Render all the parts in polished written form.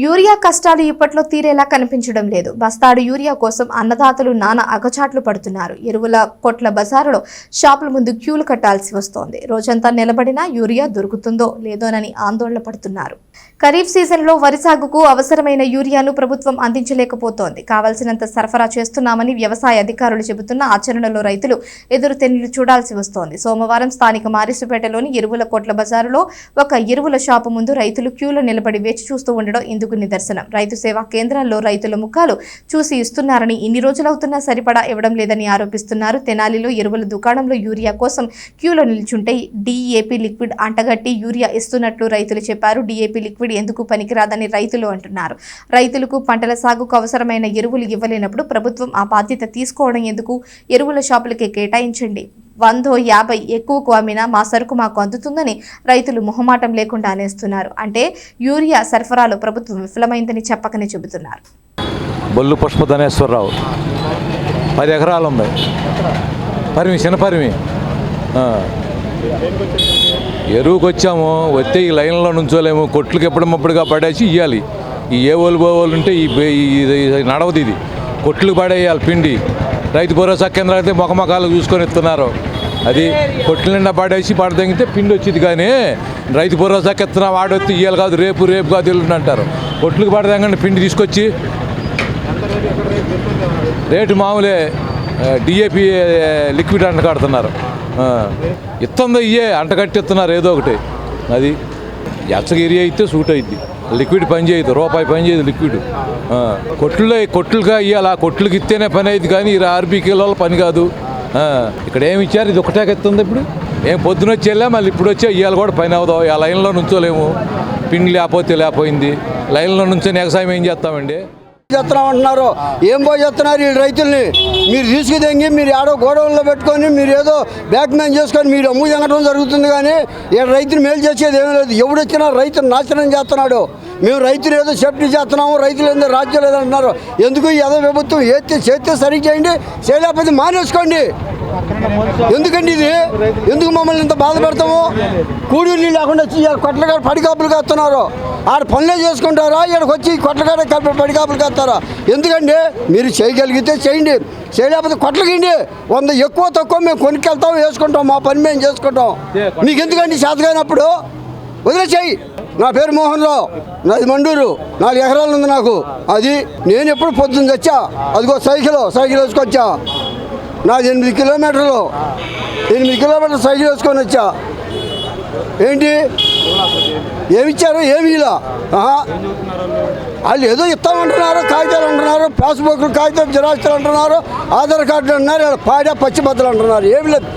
Urea కష్టాలు ఇప్పట్లో తీరేలా కనిపించడం లేదు. బస్తాడు యూరియా కోసం అన్నదాతలు నానా అగచాట్లు పడుతున్నారు. ఎరువుల కొట్ల బజారులో షాపుల ముందు క్యూలు కట్టాల్సి వస్తోంది. రోజంతా నిలబడినా యూరియా దొరుకుతుందో లేదోనని ఆందోళన పడుతున్నారు. ఖరీఫ్ సీజన్లో వరి సాగుకు అవసరమైన యూరియాను ప్రభుత్వం అందించలేకపోతోంది. కావలసినంత సరఫరా చేస్తున్నామని వ్యవసాయ అధికారులు చెబుతున్న ఆచరణలో రైతులు ఎదురుతెన్నులు చూడాల్సి వస్తోంది. సోమవారం స్థానిక మారిసుపేటలోని ఎరువుల కొట్ల బజారులో ఒక ఎరువుల షాపు ముందు రైతులు క్యూలో నిలబడి వేచి చూస్తూ ఉండడం ఇందుకు నిదర్శనం. రైతు సేవా కేంద్రాల్లో రైతుల ముఖాలు చూసి ఇస్తున్నారని, ఇన్ని రోజులవుతున్నా సరిపడా ఇవ్వడం లేదని ఆరోపిస్తున్నారు. తెనాలిలో ఎరువుల దుకాణంలో యూరియా కోసం క్యూలో నిల్చుంటే DAP లిక్విడ్ అంటగట్టి యూరియా ఇస్తున్నట్లు రైతులు చెప్పారు. DAP లిక్విడ్ ఎందుకు పనికిరాదని రైతులు అంటున్నారు. రైతులకు పంటల సాగుకు అవసరమైన ఎరువులు ఇవ్వలేనప్పుడు ప్రభుత్వం ఆ బాధ్యత తీసుకోవడం ఎందుకు? ఎరువుల షాపులకే కేటాయించండి. 150 ఎక్కువకు అమ్మినా మా సరుకు మాకు అందుతుందని రైతులు మొహమాటం లేకుండా అనేస్తున్నారు. అంటే యూరియా సరఫరాలో ప్రభుత్వం విఫలమైందని చెప్పకనే చెబుతున్నారు. బొల్లు పుష్పధనేశ్వరరావు 10 ఎకరాలు ఉంది. చిన్న పరిమి ఎరువుకి వచ్చాము. వస్తే ఈ లైన్లో నుంచోలేము. కొట్లకి ఎప్పుడమ్మప్పుడుగా పడేసి ఇవ్వాలి. ఈ ఏ ఓలు బోలు ఉంటే ఈ నడవది. ఇది కొట్లకు పడేయాలి పిండి. రైతు భరోసా కేంద్రాలు అయితే మొఖమొఖాలు చూసుకొని ఇస్తున్నారు. అది కొట్ల నిండా పడేసి పడదగితే పిండి వచ్చింది. కానీ రైతు భరోసాకి ఇస్తున్నా వాడొచ్చి ఇవ్వాలి కాదు, రేపు కాదు ఎల్లుండి అంటారు. కొట్లకు పడదంగా పిండి తీసుకొచ్చి రేటు మామూలే. DAP లిక్విడ్ అంట కడుతున్నారు. ఇస్తుందో ఇయ్యే అంట కట్టిస్తున్నారు ఏదో ఒకటి. అది ఎచ్చగిరి అయితే సూట్ అయింది. లిక్విడ్ పని చేయదు, రూపాయి పని చేయదు లిక్విడ్. కొట్లుగా ఇవ్వాలి. ఆ కొట్లకి ఇస్తేనే పని అయింది, కానీ ఈ RBKలో పని కాదు. ఇక్కడ ఏమి ఇచ్చారు? ఇది ఒకటే ఎత్తుంది. ఇప్పుడు ఏం పొద్దున వచ్చి వెళ్ళా, మళ్ళీ ఇప్పుడు వచ్చి ఇవాళ కూడా పని అవుదాం. ఆ లైన్లో నుంచోలేము. పిండి లేకపోయింది. లైన్లో నుంచొని వ్యవసాయం ఏం చేస్తామండి? చేస్తున్నామంటున్నారు. ఏం పోయి చేస్తున్నారు ఈ రైతుల్ని? మీరు తీసుకుదెంగి మీరు ఆడో గోడౌన్లో పెట్టుకొని మీరు ఏదో బ్యాక్ మ్యాన్ చేసుకొని మీరు అమ్ము తినడం జరుగుతుంది. కానీ ఇక్కడ రైతులు మేలు చేసేది ఏమీ లేదు. ఎవడొచ్చినా రైతును నాశనం చేస్తున్నాడు. మేము రైతులు ఏదో సేఫ్టీ చేస్తున్నాము, రైతులు ఏదో రాజ్యం లేదంటున్నారు. ఎందుకు ఏదో ప్రభుత్వం చేస్తే సరిగ్గా చేయండి, చేయలేకపోతే మానేసుకోండి. ఎందుకండి ఇది? ఎందుకు మమ్మల్ని ఇంత బాధ పెడతాము? కూలీలు లేకుండా కొట్లగాడ పడికాపులు కాస్తున్నారు. ఆడ పనులే చేసుకుంటారా? ఇక్కడికి వచ్చి కొట్లగాడ పడికాపులు కాస్తారా? ఎందుకండి? మీరు చేయగలిగితే చేయండి, చేయలేకపోతే కొట్లకండి. 100 ఎక్కువ తక్కువ మేము కొనుక్కెళ్తాం, వేసుకుంటాం, మా పని మేము చేసుకుంటాం. మీకు ఎందుకండి చేతగానప్పుడు? వదిలేసేయి. నా పేరు మోహన్ రావు, నాది మండూరు. 4 ఎకరాలు ఉంది నాకు. అది నేను ఎప్పుడు పొద్దున్న తెచ్చా. అదిగో సైకిల్ వేసుకొచ్చా. నాది 8 కిలోమీటర్లు సైకిల్ వేసుకొని వచ్చా. ఏంటి ఏమిచ్చారు? ఏమి ఇలా వాళ్ళు ఏదో ఇస్తామంటున్నారు, కాగితాలు అంటున్నారు, పాస్బుక్లు కాగితం జిరాక్స్లు అంటున్నారు, ఆధార్ కార్డులు అంటున్నారు, పాడా పచ్చిబద్దలు అంటున్నారు. ఏమి లేదు.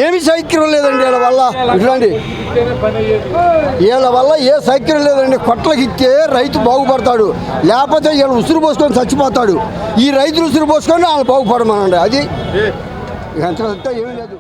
ఏమి సౌకర్యం లేదండి వీళ్ళ వల్ల. ఇట్లాంటి వీళ్ళ వల్ల ఏ సౌకర్యం లేదండి. కొట్లకి ఇస్తే రైతు బాగుపడతాడు, లేకపోతే వీళ్ళు ఉసురు పోసుకొని చచ్చిపోతాడు. ఈ రైతులు ఉసురు పోసుకొని వాళ్ళు బాగుపడమనండి. అది అంతా ఏమీ లేదు.